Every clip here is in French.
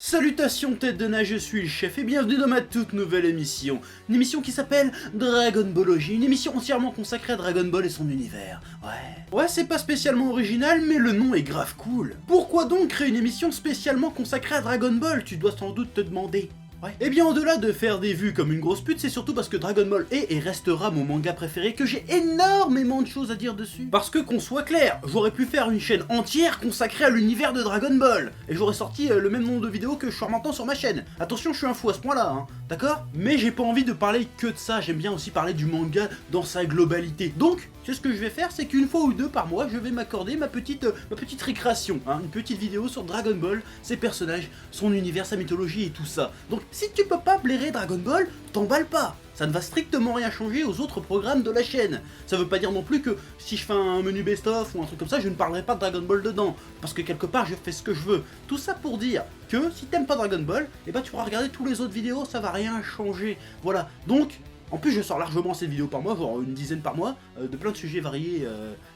Salutations tête de nage, je suis le chef et bienvenue dans ma toute nouvelle émission. Une émission qui s'appelle Dragon Ballology, une émission entièrement consacrée à Dragon Ball et son univers. Ouais, c'est pas spécialement original, mais le nom est grave cool. Pourquoi donc créer une émission spécialement consacrée à Dragon Ball, tu dois sans doute te demander. Ouais. Et bien au-delà de faire des vues comme une grosse pute, c'est surtout parce que Dragon Ball est et restera mon manga préféré, que j'ai énormément de choses à dire dessus. Parce que qu'on soit clair, j'aurais pu faire une chaîne entière consacrée à l'univers de Dragon Ball, et j'aurais sorti le même nombre de vidéos que je sors maintenant sur ma chaîne. Attention, je suis un fou à ce point-là, hein, d'accord? Mais j'ai pas envie de parler que de ça, j'aime bien aussi parler du manga dans sa globalité. Donc, c'est ce que je vais faire, c'est qu'une fois ou deux par mois, je vais m'accorder ma petite récréation, hein, une petite vidéo sur Dragon Ball, ses personnages, son univers, sa mythologie et tout ça. Donc si tu peux pas blairer Dragon Ball, t'emballe pas. Ça ne va strictement rien changer aux autres programmes de la chaîne. Ça veut pas dire non plus que si je fais un menu best-of ou un truc comme ça, je ne parlerai pas de Dragon Ball dedans. Parce que quelque part, je fais ce que je veux. Tout ça pour dire que si t'aimes pas Dragon Ball, eh ben tu pourras regarder tous les autres vidéos, ça va rien changer. Voilà, donc... En plus, je sors largement cette vidéo par mois, voire une dizaine par mois, de plein de sujets variés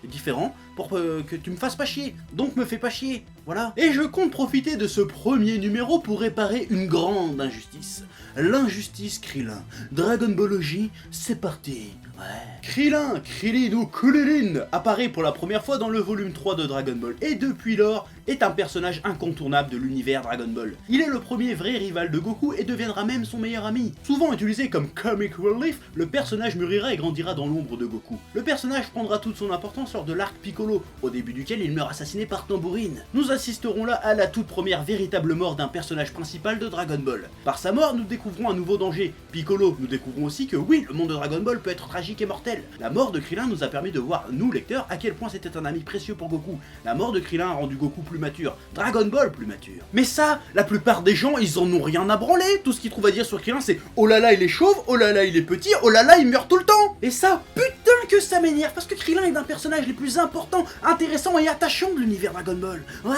et différents, pour que tu me fasses pas chier. Donc me fais pas chier, voilà. Et je compte profiter de ce premier numéro pour réparer une grande injustice. L'injustice Krillin. Dragon Ballology, c'est parti. Ouais. Krillin, Krillin ou Kulilin apparaît pour la première fois dans le volume 3 de Dragon Ball, et depuis lors, est un personnage incontournable de l'univers Dragon Ball. Il est le premier vrai rival de Goku et deviendra même son meilleur ami. Souvent utilisé comme comic relief, le personnage mûrira et grandira dans l'ombre de Goku. Le personnage prendra toute son importance lors de l'arc Piccolo, au début duquel il meurt assassiné par Tambourine. Nous assisterons là à la toute première véritable mort d'un personnage principal de Dragon Ball. Par sa mort, nous découvrons un nouveau danger. Piccolo, nous découvrons aussi que oui, le monde de Dragon Ball peut être tragique et mortel. La mort de Krillin nous a permis de voir, nous lecteurs, à quel point c'était un ami précieux pour Goku. La mort de Krillin a rendu Goku plus mature, Dragon Ball plus mature. Mais ça, la plupart des gens, ils en ont rien à branler. Tout ce qu'ils trouvent à dire sur Krillin, c'est oh là là il est chauve, oh là là il est petit, oh là là il meurt tout le temps. Et ça, putain que ça m'énerve, parce que Krillin est un personnage les plus importants, intéressants et attachants de l'univers Dragon Ball. Ouais.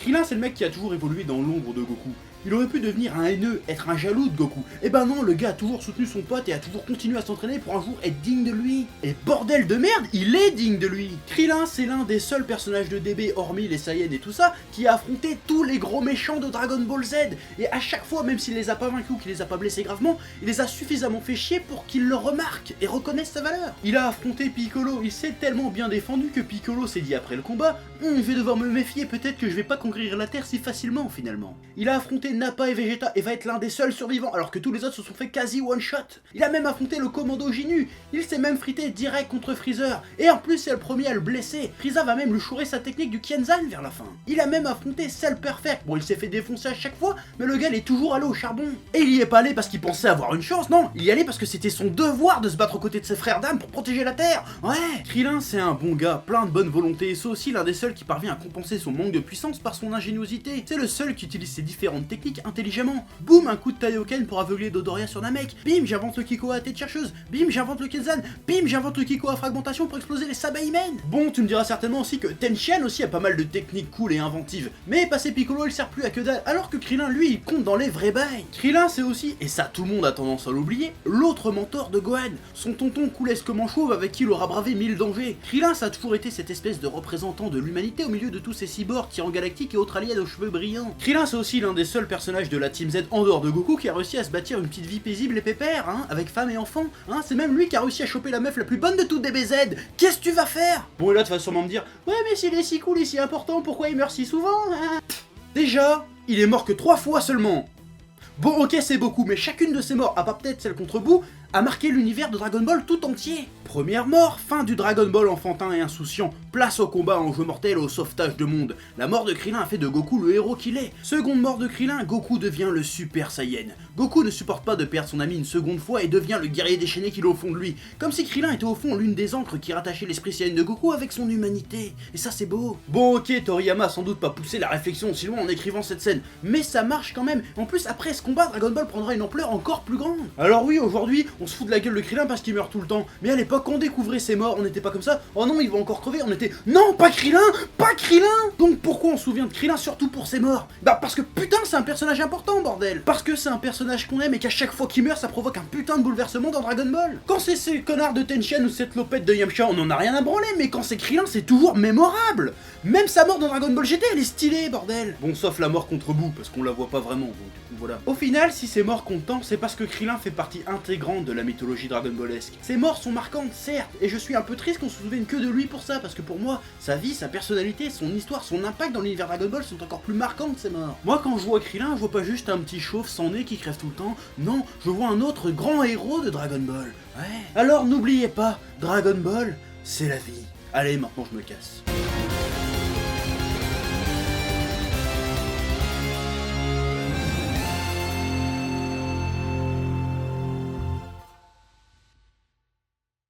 Krillin, c'est le mec qui a toujours évolué dans l'ombre de Goku. Il aurait pu devenir un haineux, être un jaloux de Goku. Et ben non, le gars a toujours soutenu son pote et a toujours continué à s'entraîner pour un jour être digne de lui. Et bordel de merde, il est digne de lui. Krillin, c'est l'un des seuls personnages de DB, hormis les Saiyans et tout ça, qui a affronté tous les gros méchants de Dragon Ball Z. Et à chaque fois, même s'il les a pas vaincus ou qu'il les a pas blessés gravement, il les a suffisamment fait chier pour qu'ils le remarquent et reconnaissent sa valeur. Il a affronté Piccolo, il s'est tellement bien défendu que Piccolo s'est dit après le combat, je vais devoir me méfier, peut-être que je vais pas conquérir la Terre si facilement finalement. Il a affronté Nappa et Vegeta et va être l'un des seuls survivants alors que tous les autres se sont fait quasi one shot. Il a même affronté le commando Ginyu, il s'est même frité direct contre Freezer et en plus c'est le premier à le blesser. Frieza va même lui chourer sa technique du Kienzan vers la fin. Il a même affronté Cell Perfect, bon il s'est fait défoncer à chaque fois mais le gars il est toujours allé au charbon. Et il y est pas allé parce qu'il pensait avoir une chance, non, il y allait parce que c'était son devoir de se battre aux côtés de ses frères d'âme pour protéger la Terre. Ouais. Krillin c'est un bon gars, plein de bonne volonté et c'est aussi l'un des seuls qui parvient à compenser son manque de puissance par son ingéniosité. C'est le seul qui utilise ses différentes techniques intelligemment. Boum, un coup de Taioken pour aveugler Dodoria sur Namek. Bim, j'invente le Kiko à tête chercheuse. Bim, j'invente le Kenzan. Bim, j'invente le Kiko à fragmentation pour exploser les Sabaimen. Bon, tu me diras certainement aussi que Tenshin aussi a pas mal de techniques cool et inventives. Mais passer Piccolo, il sert plus à que dalle, alors que Krillin, lui, il compte dans les vrais bails. Krillin, c'est aussi, et ça tout le monde a tendance à l'oublier, l'autre mentor de Gohan. Son tonton coulesquement chauve avec qui il aura bravé 1000 dangers. Krillin, ça a toujours été cette espèce de représentant de l'humanité au milieu de tous ces cyborgs, tyrans galactiques et autres aliens aux cheveux brillants. Krillin, c'est aussi l'un des seuls personnages de la Team Z en dehors de Goku qui a réussi à se bâtir une petite vie paisible et pépère, hein, avec femme et enfant, hein, c'est même lui qui a réussi à choper la meuf la plus bonne de toutes DBZ. Qu'est-ce que tu vas faire? Bon et là tu vas sûrement me dire, ouais mais s'il est si cool et si important, pourquoi il meurt si souvent, hein? Déjà, il est mort que 3 fois seulement. Bon ok c'est beaucoup, mais chacune de ces morts, à part peut-être celle contre Boo, a marqué l'univers de Dragon Ball tout entier. Première mort, fin du Dragon Ball enfantin et insouciant, place au combat en jeu mortel au sauvetage de monde. La mort de Krillin a fait de Goku le héros qu'il est. Seconde mort de Krillin, Goku devient le Super Saiyan. Goku ne supporte pas de perdre son ami une seconde fois et devient le guerrier déchaîné qu'il est au fond de lui. Comme si Krillin était au fond l'une des encres qui rattachait l'esprit Saiyan de Goku avec son humanité. Et ça c'est beau. Bon ok, Toriyama a sans doute pas poussé la réflexion aussi loin en écrivant cette scène, mais ça marche quand même. En plus après ce combat, Dragon Ball prendra une ampleur encore plus grande. Alors oui, aujourd'hui, on se fout de la gueule de Krillin parce qu'il meurt tout le temps. Mais à l'époque, quand on découvrait ses morts, on n'était pas comme ça. Oh non, il va encore crever. On était non, pas Krillin, pas Krillin. Donc pourquoi on se souvient de Krillin surtout pour ses morts? Bah parce que putain, c'est un personnage important, bordel. Parce que c'est un personnage qu'on aime et qu'à chaque fois qu'il meurt, ça provoque un putain de bouleversement dans Dragon Ball. Quand c'est ces connards de Tenshin ou cette lopette de Yamcha, on en a rien à branler. Mais quand c'est Krillin, c'est toujours mémorable. Même sa mort dans Dragon Ball GT, elle est stylée, bordel. Bon, sauf la mort contre Boo, parce qu'on la voit pas vraiment, donc voilà. Au final, si ces morts comptent tant, c'est parce que Krillin fait partie intégrante de la mythologie Dragon Ballesque. Ces morts sont marquantes, certes, et je suis un peu triste qu'on se souvienne que de lui pour ça, parce que pour moi, sa vie, sa personnalité, son histoire, son impact dans l'univers Dragon Ball sont encore plus marquants que ces morts. Moi, quand je vois Krillin, je vois pas juste un petit chauve sans nez qui crève tout le temps, non, je vois un autre grand héros de Dragon Ball. Ouais. Alors n'oubliez pas, Dragon Ball, c'est la vie. Allez, maintenant je me casse.